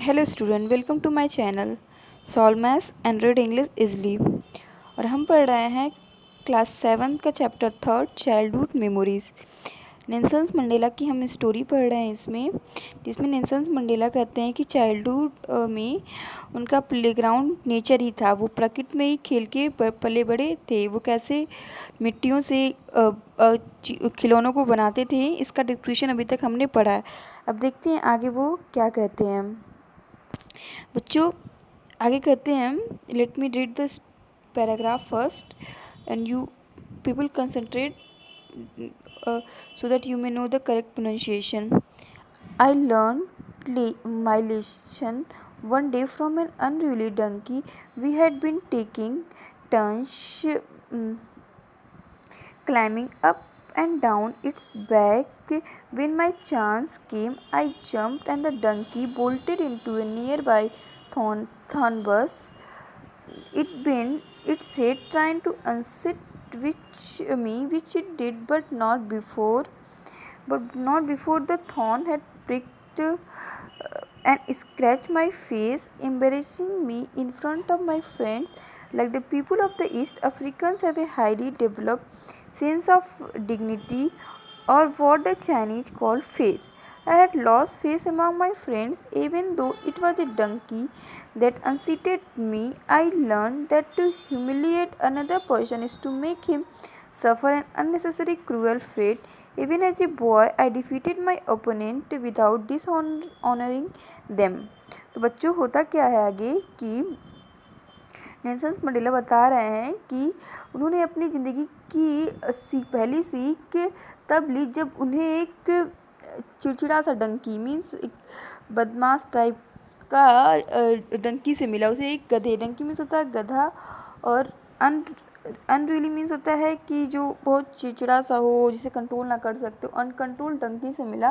Hello student, welcome to my channel solve maths and read English easily. और हम पढ़ रहे हैं क्लास 7 का chapter 3 childhood memories. Nelson Mandela की हम स्टोरी पढ़ रहे हैं इसमें, जिसमें नेल्सन मंडेला कहते हैं कि चाइल्डहुड में उनका प्लेग्राउंड नेचर ही था। वो प्रकृति में ही खेल के पले बड़े थे। वो कैसे मिट्टियों से खिलौनों को बनाते थे, इसका डिस्क्रिप्शन अभी तक हमने पढ़ा है। अब देखते हैं आगे वो क्या कहते हैं। बच्चों आगे कहते हैं, let me read this paragraph first and you people concentrate so that you may know the correct pronunciation. I learned my lesson one day from an unruly donkey. We had been taking turns mm, climbing up and down its back. When my chance came, I jumped and the donkey bolted into a nearby thorn bush. It bent its head trying to unseat which it did, but not before the thorn had pricked and scratched my face, embarrassing me in front of my friends. Like the people of the East, Africans have a highly developed sense of dignity, or what the Chinese call face. I had lost face among my friends, even though it was a donkey that unseated me. I learned that to humiliate another person is to make him suffer an unnecessary cruel fate. Even as a boy, I defeated my opponent without dishonoring them. तो बच्चों होता क्या है आगे कि Nelson Mandela बता रहे हैं कि उन्होंने अपनी ज़िंदगी की पहली सीख तब ली जब उन्हें एक चिड़चिड़ा सा डंकी मीन्स एक बदमाश टाइप का डंकी से मिला। उसे एक गधे, डंकी मीन्स होता है गधा, और अनरियली मीन्स होता है कि जो बहुत चिड़चिड़ा सा हो, जिसे कंट्रोल ना कर सकते हो। अनकंट्रोल डंकी से मिला।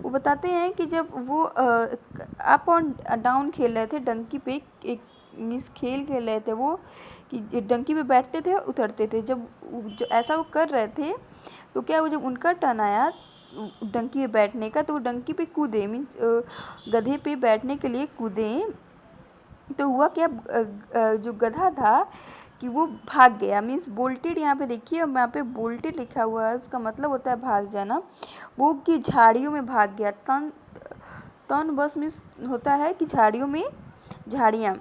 वो बताते हैं कि जब वो अप और डाउन खेल रहे थे डंकी पे, एक मीन्स खेल रहे थे वो कि डंकी पे बैठते थे उतरते थे। जब ऐसा वो कर रहे थे तो क्या, वो जब उनका टर्न आया डंकी पे बैठने का, तो वो डंकी पे कूदे, मीन्स गधे पे बैठने के लिए कूदे। तो हुआ क्या, जो गधा था कि वो भाग गया, मीन्स बोल्टेड। यहाँ पे देखिए, अब यहाँ पे बोल्टेड लिखा हुआ है, उसका मतलब होता है भाग जाना। वो कि झाड़ियों में भाग गया। तन तन बस मीन्स होता है कि झाड़ियों में, झाड़ियाँ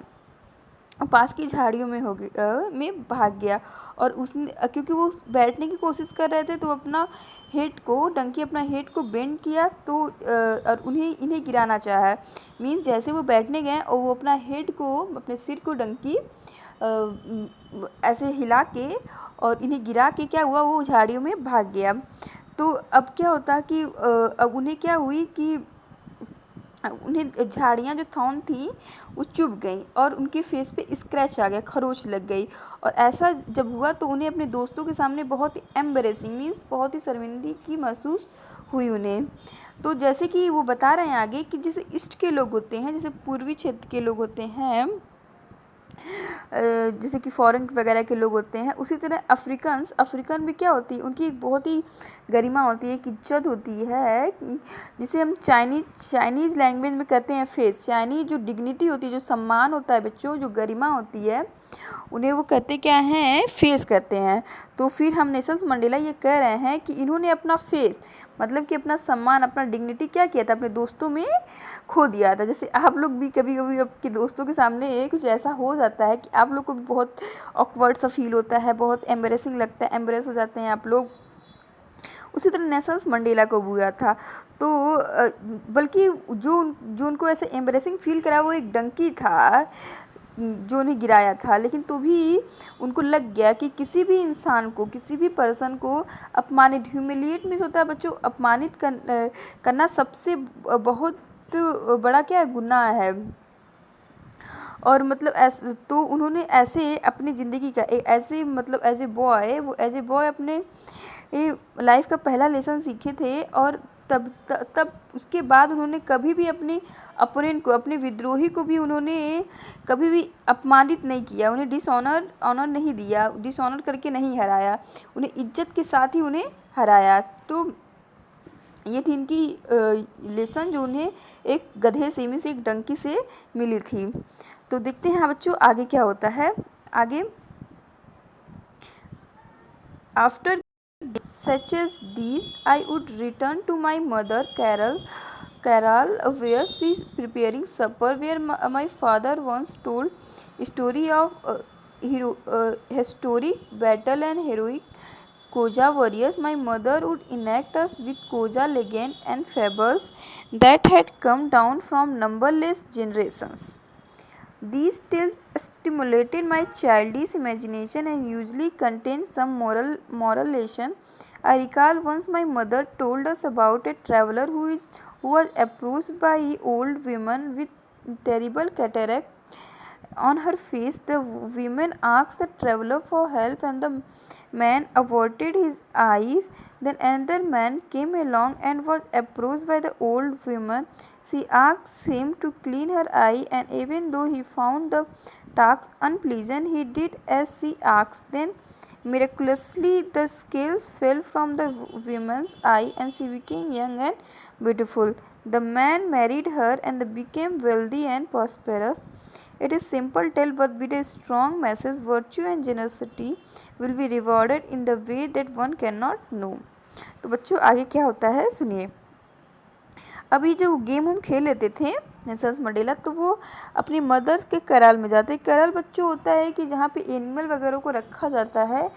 पास की झाड़ियों में हो गई में भाग गया। और उसने क्योंकि वो बैठने की कोशिश कर रहे थे, तो अपना हेड को, डंकी अपना हेड को बेंड किया, तो और इन्हें गिराना चाहा। मीन्स जैसे वो बैठने गए और वो अपना हेड को, अपने सिर को डंकी ऐसे हिला के और इन्हें गिरा के क्या हुआ, वो झाड़ियों में भाग गया। तो अब क्या होता कि अब उन्हें क्या हुई कि उन्हें झाड़ियाँ जो थॉर्न थी वो चुभ गई और उनके फेस पे स्क्रैच आ गया, खरोच लग गई। और ऐसा जब हुआ तो उन्हें अपने दोस्तों के सामने बहुत ही एम्बेरेसिंग मीन्स बहुत ही शर्मिंदगी की महसूस हुई उन्हें। तो जैसे कि वो बता रहे हैं आगे कि जैसे ईस्ट के लोग होते हैं, जैसे पूर्वी क्षेत्र के लोग होते हैं, जैसे कि फॉरेन वगैरह के लोग होते हैं, उसी तरह अफ्रीकन भी क्या होती है, उनकी एक बहुत ही गरिमा होती है, एक इज्जत होती है, जिसे हम चाइनीज़ लैंग्वेज में कहते हैं फेस। चाइनीज जो डिग्निटी होती है, जो सम्मान होता है बच्चों, जो गरिमा होती है, उन्हें वो कहते क्या हैं, फेस कहते हैं। तो फिर हम नेल्सन मंडेला ये कह रहे हैं कि इन्होंने अपना फेस, मतलब कि अपना सम्मान, अपना डिग्निटी क्या किया था, अपने दोस्तों में खो दिया था। जैसे आप लोग भी कभी कभी आपके दोस्तों के सामने कुछ ऐसा हो जाता है कि आप लोग को भी बहुत ऑकवर्ड सा फील होता है, बहुत एम्बेरेसिंग लगता है, एम्बेरेस हो जाते हैं आप लोग। उसी तरह नेल्सन मंडेला को हुआ था। तो बल्कि जो जो उनको ऐसे एम्बेरेसिंग फील करा वो एक डंकी था जो उन्हें गिराया था। लेकिन तो भी उनको लग गया कि किसी भी इंसान को, किसी भी पर्सन को अपमानित, ह्यूमिलिएट मीन्स होता है बच्चों अपमानित करना सबसे बहुत बड़ा क्या गुनाह है। और मतलब ऐसे तो उन्होंने ऐसे अपनी ज़िंदगी का ऐसे मतलब एज ए बॉय अपने लाइफ का पहला लेसन सीखे थे। और तब उसके बाद उन्होंने कभी भी अपने अपोनेंट को, अपने विद्रोही को भी उन्होंने कभी भी अपमानित नहीं किया, उन्हें ऑनर नहीं दिया, डिसऑनर करके नहीं हराया, उन्हें इज्जत के साथ ही उन्हें हराया। तो ये थी इनकी लेसन जो उन्हें एक गधे से मीन्स एक डंकी से मिली थी। तो देखते हैं बच्चों आगे क्या होता है। आगे, after such as these, I would return to my mother Carol, where she is preparing supper. Where my father once told story of historic battle and heroic Koja warriors. My mother would enact us with Koja legend and fables that had come down from numberless generations. These tales stimulated my childish imagination and usually contained some moral lesson. I recall once my mother told us about a traveler who was approached by an old woman with terrible cataract on her face. The woman asked the traveler for help and the man averted his eyes. Then another man came along and was approached by the old woman. She asked him to clean her eye, and even though he found the task unpleasant, he did as she asked. Then miraculously the scales fell from the woman's eye and she became young and beautiful. The man married her and they became wealthy and prosperous. It is simple tale but with a strong message. Virtue and generosity will be rewarded in the way that one cannot know. तो बच्चों आगे क्या होता है सुनिए। अभी जो game हम खेल लेते थे नेल्सन मंडेला, तो वो अपनी मदर के कराल में जाते। कराल बच्चों होता है कि जहाँ पे एनिमल वगैरह को रखा जाता है,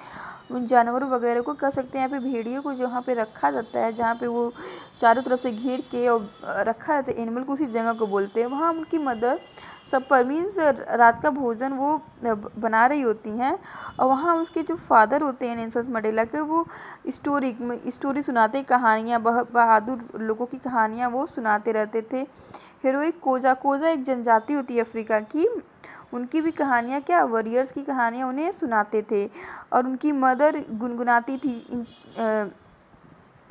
उन जानवरों वगैरह को कह सकते हैं, यहाँ पे भेड़ियों को जहाँ पे रखा जाता है, जहाँ पे वो चारों तरफ से घेर के और रखा जाता है एनिमल को, उसी जगह को बोलते हैं। वहाँ उनकी मदर सपर मीन्स रात का भोजन वो बना रही होती हैं, और वहाँ उसके जो फादर होते हैं नेल्सन मंडेला के, वो स्टोरी सुनाते, कहानियाँ, बहादुर लोगों की कहानियाँ वो सुनाते रहते थे। हीरोइक कोजा एक जनजाति होती है अफ्रीका की, उनकी भी कहानियाँ क्या वॉरियर्स की कहानियाँ उन्हें सुनाते थे। और उनकी मदर गुनगुनाती थी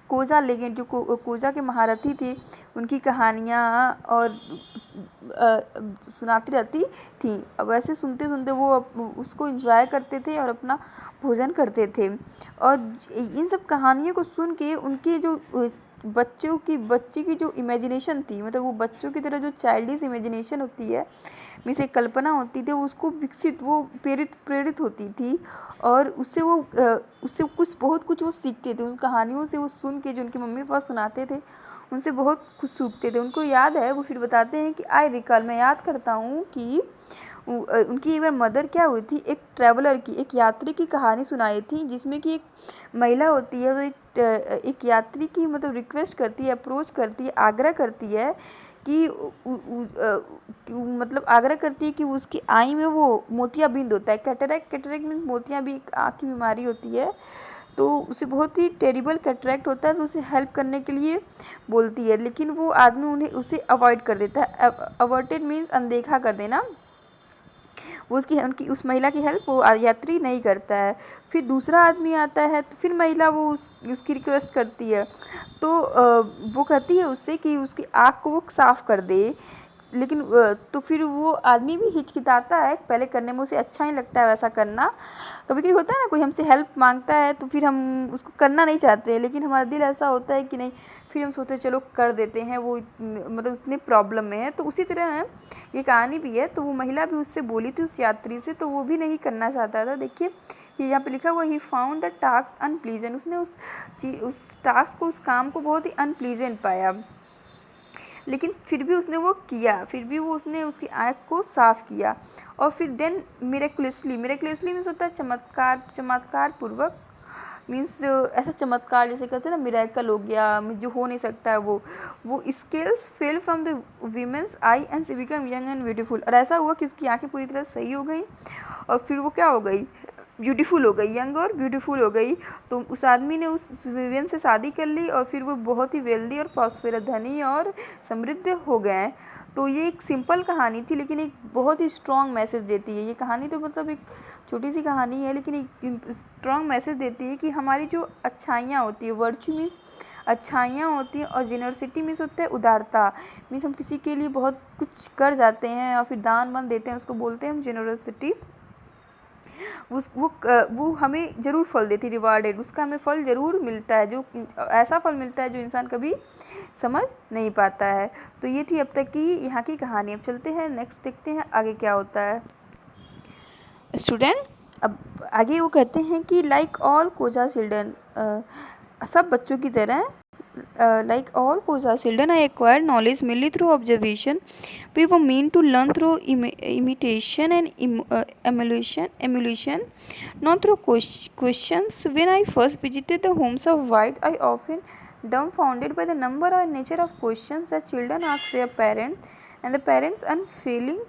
कोजा लेजेंड, जो कोजा के महारथी थे, उनकी कहानियाँ और सुनाती रहती थी। अब वैसे सुनते सुनते वो उसको एंजॉय करते थे और अपना भोजन करते थे। और इन सब कहानियों को सुन के उनके जो बच्चे की जो इमेजिनेशन थी, मतलब वो बच्चों की तरह जो चाइल्डिश इमेजिनेशन होती है, में से कल्पना होती थी, उसको विकसित वो प्रेरित होती थी। और उससे बहुत कुछ वो सीखते थे। उन कहानियों से वो सुन के जो उनके मम्मी पापा सुनाते थे, उनसे बहुत कुछ सीखते थे। उनको याद है, वो फिर बताते हैं कि आई रिकॉल, मैं याद करता हूँ कि उनकी एक बार मदर क्या हुई थी, एक ट्रैवलर की, एक यात्री की कहानी सुनाई थी, जिसमें कि एक महिला होती है, वो एक यात्री की मतलब रिक्वेस्ट करती है, अप्रोच करती है, आग्रह करती है कि मतलब आग्रह करती है कि उसकी आई में वो मोतियाबिंद होता है। कैटरेक्ट मीन्स मोतियाँ भी एक आँख की बीमारी होती है, तो उसे बहुत ही टेरिबल कैटरेक्ट होता है, तो उसे हेल्प करने के लिए बोलती है, लेकिन वो आदमी उसे अवॉइड कर देता है। अवॉइडेड मीन्स अनदेखा कर देना। वो उनकी उस महिला की हेल्प वो यात्री नहीं करता है। फिर दूसरा आदमी आता है, तो फिर महिला वो उसकी रिक्वेस्ट करती है, तो वो कहती है उससे कि उसकी आँख को वो साफ़ कर दे। लेकिन तो फिर वो आदमी भी हिचकिचाता है, पहले करने में उसे अच्छा नहीं लगता है वैसा करना। कभी कभी होता है ना, कोई हमसे हेल्प मांगता है तो फिर हम उसको करना नहीं चाहते, लेकिन हमारा दिल ऐसा होता है कि नहीं, फिर हम सोचते चलो कर देते हैं, वो मतलब उतने प्रॉब्लम में है। तो उसी तरह है ये कहानी भी है। तो वो महिला भी उससे बोली थी, उस यात्री से, तो वो भी नहीं करना चाहता था। देखिए यहाँ पे लिखा हुआ, he found the task unpleasant, उसने उस टास्क को, उस काम को बहुत ही अनप्लीजेंट पाया, लेकिन फिर भी उसने वो किया, फिर भी वो उसने उसकी आँख को साफ़ किया। और फिर देन मिरेकुलसली मीन्स होता है चमत्कार पूर्वक, मीन्स ऐसा चमत्कार जैसे कहते हैं ना, मिरेकल हो गया, जो हो नहीं सकता है वो scales fell from the women's I and she become young and beautiful. और ऐसा हुआ कि उसकी आँखें पूरी तरह सही हो गई, और फिर वो क्या हो गई, ब्यूटीफुल हो गई, यंग और ब्यूटीफुल हो गई। तो उस आदमी ने उस विवियन से शादी कर ली, और फिर वो बहुत ही वेल्दी और प्रॉस्पेरस, धनी और समृद्ध हो गए। तो ये एक सिंपल कहानी थी, लेकिन एक बहुत ही स्ट्रॉन्ग मैसेज देती है। ये कहानी तो मतलब एक छोटी सी कहानी है, लेकिन एक स्ट्रॉन्ग मैसेज देती है कि हमारी जो अच्छाइयाँ होती है, वर्च्यू मीन्स अच्छाइयाँ होती हैं, और जेनरसिटी मीन्स होता है उदारता, मीन्स हम किसी के लिए बहुत कुछ कर जाते हैं और फिर दान मन देते हैं, उसको बोलते हैं हम जेनरसिटी। वो हमें ज़रूर फल देती, रिवार्डेड, उसका हमें फल ज़रूर मिलता है, जो ऐसा फल मिलता है जो इंसान कभी समझ नहीं पाता है। तो ये थी अब तक की यहाँ की कहानी। अब चलते हैं नेक्स्ट, देखते हैं आगे क्या होता है। स्टूडेंट, अब आगे वो कहते हैं कि लाइक ऑल कोजा चिल्ड्रन, सब बच्चों की तरह, like all Koza children, I acquired knowledge mainly through observation. We were meant to learn through imitation and emulation, not through questions. When I first visited the homes of white, I often dumbfounded by the number and nature of questions that children ask their parents, and the parents' unfailing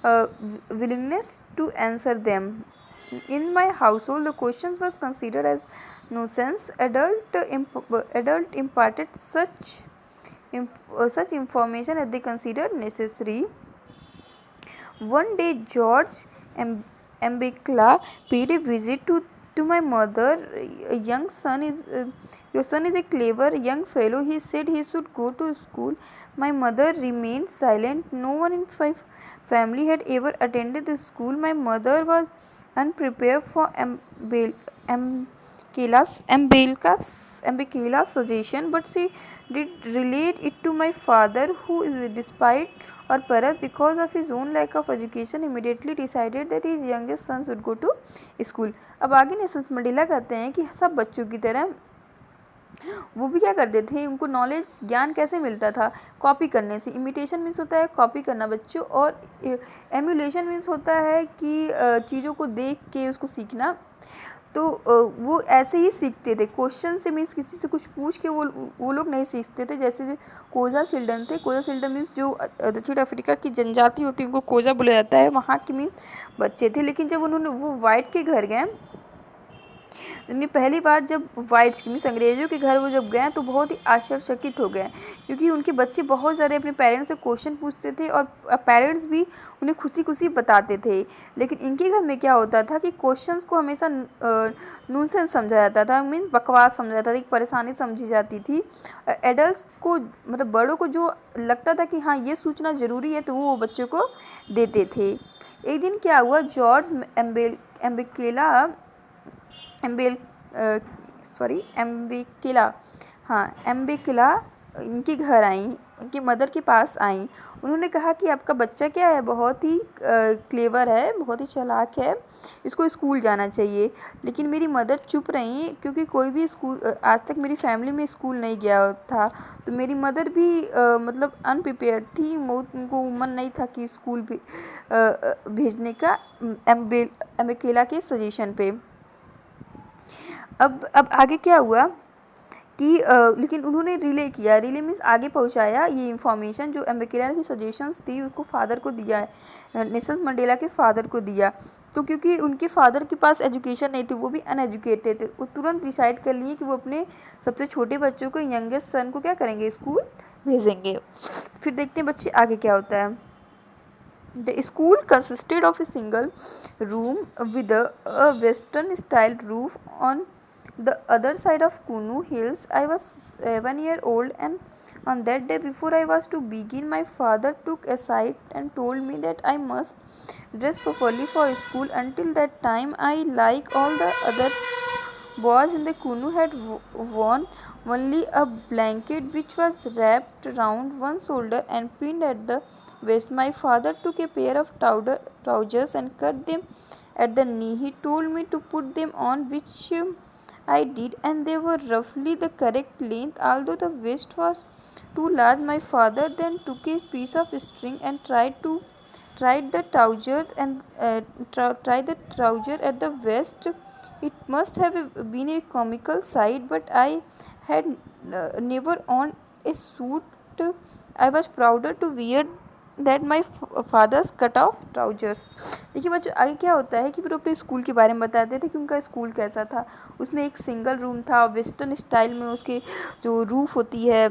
uh, willingness to answer them. In my household, the questions were considered as nuisance. Adult imparted such information as they considered necessary. One day, George Mbekla paid a visit to my mother. Your son is a clever young fellow. He said he should go to school. My mother remained silent. No one in my family had ever attended the school. My mother was unprepared for Mbekela's suggestion, but she did relate it to my father, who is, despite or perhaps because of his own lack of education, immediately decided that his youngest son should go to school. अब आगे Nelson Mandela कहते हैं कि सब बच्चों की तरह वो भी क्या करते थे, उनको नॉलेज, ज्ञान कैसे मिलता था, कॉपी करने से। इमिटेशन मीन्स होता है कॉपी करना बच्चों, और एमुलेशन मीन्स होता है कि चीज़ों को देख के उसको सीखना। तो वो ऐसे ही सीखते थे, क्वेश्चन से मीन्स किसी से कुछ पूछ के वो लोग नहीं सीखते थे। जैसे जो कोजा चिल्ड्रन थे, कोजा चिल्ड्रन मीन्स जो दक्षिण अफ्रीका की जनजाति होती है उनको कोजा बोला जाता है, वहाँ के मीन्स बच्चे थे। लेकिन जब उन्होंने वो वाइट के घर गए, उन्होंने पहली बार जब वाइट्स की मीन्स अंग्रेज़ों के घर वो जब गए तो बहुत ही आश्चर्यचकित हो गए, क्योंकि उनके बच्चे बहुत ज़्यादा अपने पेरेंट्स से क्वेश्चन पूछते थे और पेरेंट्स भी उन्हें खुशी खुशी बताते थे। लेकिन इनके घर में क्या होता था कि क्वेश्चंस को हमेशा नॉनसेंस समझा जाता था, मीन्स बकवास समझा जाता था, एक परेशानी समझी जाती थी। एडल्ट को, मतलब बड़ों को जो लगता था कि हाँ ये सूचना ज़रूरी है, तो वो बच्चों को देते थे। एक दिन क्या हुआ, जॉर्ज एम्बेकिला इनके घर आई, इनकी मदर के पास आई। उन्होंने कहा कि आपका बच्चा क्या है, बहुत ही क्लेवर है, बहुत ही चालाक है, इसको स्कूल जाना चाहिए। लेकिन मेरी मदर चुप रही, क्योंकि कोई भी स्कूल आज तक मेरी फैमिली में स्कूल नहीं गया था। तो मेरी मदर भी मतलब अनप्रिपेयर्ड थी, उनको मन नहीं था कि स्कूल भेजने का एम्बेकिला के सजेशन पे। अब आगे क्या हुआ कि लेकिन उन्होंने रिले किया, रिले मीन्स आगे पहुंचाया ये इन्फॉर्मेशन जो एम्बेकिला की सजेशंस थी उसको फादर को दिया है, नेल्सन मंडेला के फादर को दिया। तो क्योंकि उनके फादर के पास एजुकेशन नहीं थी, वो भी अनएजुकेटेड थे, वो तुरंत डिसाइड कर लिए कि वो अपने सबसे छोटे बच्चों को, यंगेस्ट सन को क्या करेंगे, स्कूल भेजेंगे। फिर देखते हैं बच्चे आगे क्या होता है। The school consisted of a single room with a western style roof on the other side of Kunu Hills. I was 7 years old, and on that day before I was to begin, my father took aside and told me that I must dress properly for school. Until that time, I, like all the other boys in the Kunu, had worn only a blanket which was wrapped round one shoulder and pinned at the waist. My father took a pair of trousers and cut them at the knee. He told me to put them on, which I did, and they were roughly the correct length. Although the waist was too large, my father then took a piece of string and tried the trouser at the waist. It must have been a comical sight, but I had never owned a suit. I was prouder to wear that my father's cut off trousers. देखिए बच्चों आगे क्या होता है कि फिर अपने school के बारे में बताते थे कि उनका स्कूल कैसा था। उसमें एक सिंगल रूम था, वेस्टर्न स्टाइल में उसके जो रूफ़ होती है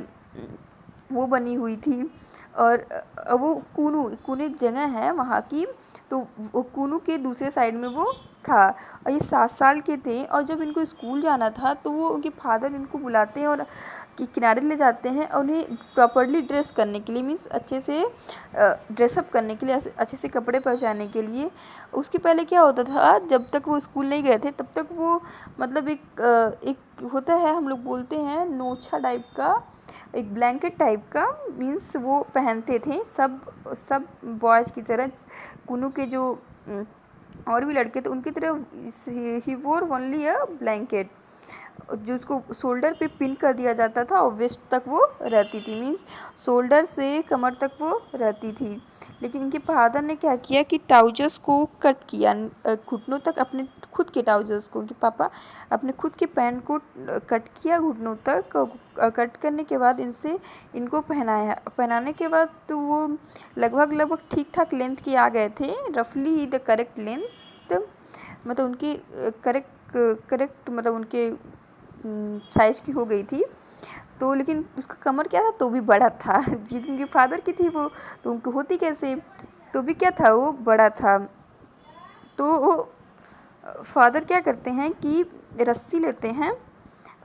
वो बनी हुई थी, और वो कूनू एक जगह है वहाँ की, तो कूनू के दूसरे साइड में वो था। और ये 7 साल के थे, और जब इनको स्कूल जाना था तो वो उनके फादर इनको बुलाते हैं और कि किनारे ले जाते हैं और उन्हें प्रॉपर्ली ड्रेस करने के लिए, मीन्स अच्छे से ड्रेसअप करने के लिए, अच्छे से कपड़े पहचाने के लिए। उसके पहले क्या होता था, जब तक वो स्कूल नहीं गए थे तब तक वो मतलब एक होता है, हम लोग बोलते हैं नोछा टाइप का, एक ब्लैंकेट टाइप का, मीन्स वो पहनते थे सब सब बॉयज़ की तरह। कुनू के जो और भी लड़के थे उनकी तरह ही वोर ओनली अ ब्लैंकेट, जो उसको शोल्डर पे पिन कर दिया जाता था और वेस्ट तक वो रहती थी, मीन्स शोल्डर से कमर तक वो रहती थी। लेकिन इनके फादर ने क्या किया कि ट्राउजर्स को कट किया, घुटनों तक, अपने खुद के ट्राउजर्स को, कि पापा अपने खुद के पैंट को कट किया घुटनों तक। कट करने के बाद इनको पहनाया, पहनाने के बाद तो वो लगभग ठीक ठाक लेंथ के आ गए थे, रफली द करेक्ट लेंथ, मतलब उनकी करेक्ट मतलब उनके साइज़ की हो गई थी। तो लेकिन उसका कमर क्या था, तो भी बड़ा था जिनके उनके फादर की थी वो, तो उनको होती कैसे, तो भी क्या था, वो बड़ा था। तो वो फादर क्या करते हैं कि रस्सी लेते हैं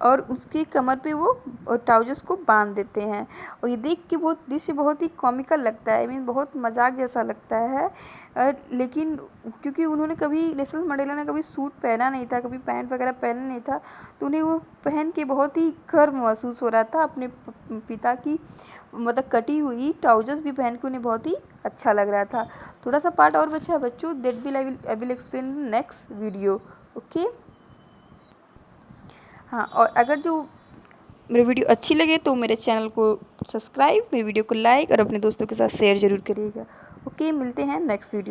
और उसकी कमर पे वो ट्राउजर्स को बांध देते हैं। और ये देख के बहुत दृश्य बहुत ही कॉमिकल लगता है, मीन बहुत मजाक जैसा लगता है। लेकिन क्योंकि उन्होंने कभी, नेल्सन मंडेला ने कभी सूट पहना नहीं था, कभी पैंट वगैरह पहना नहीं था, तो उन्हें वो पहन के बहुत ही गर्व महसूस हो रहा था। अपने पिता की मतलब कटी हुई ट्राउजर्स भी पहन के उन्हें बहुत ही अच्छा लग रहा था। थोड़ा सा पार्ट और बचा है बच्चों, that I will explain in next video. Okay, हाँ, और अगर जो मेरी वीडियो अच्छी लगे तो मेरे चैनल को सब्सक्राइब, मेरी वीडियो को लाइक और अपने दोस्तों के साथ शेयर ज़रूर करिएगा। ओके, मिलते हैं नेक्स्ट वीडियो।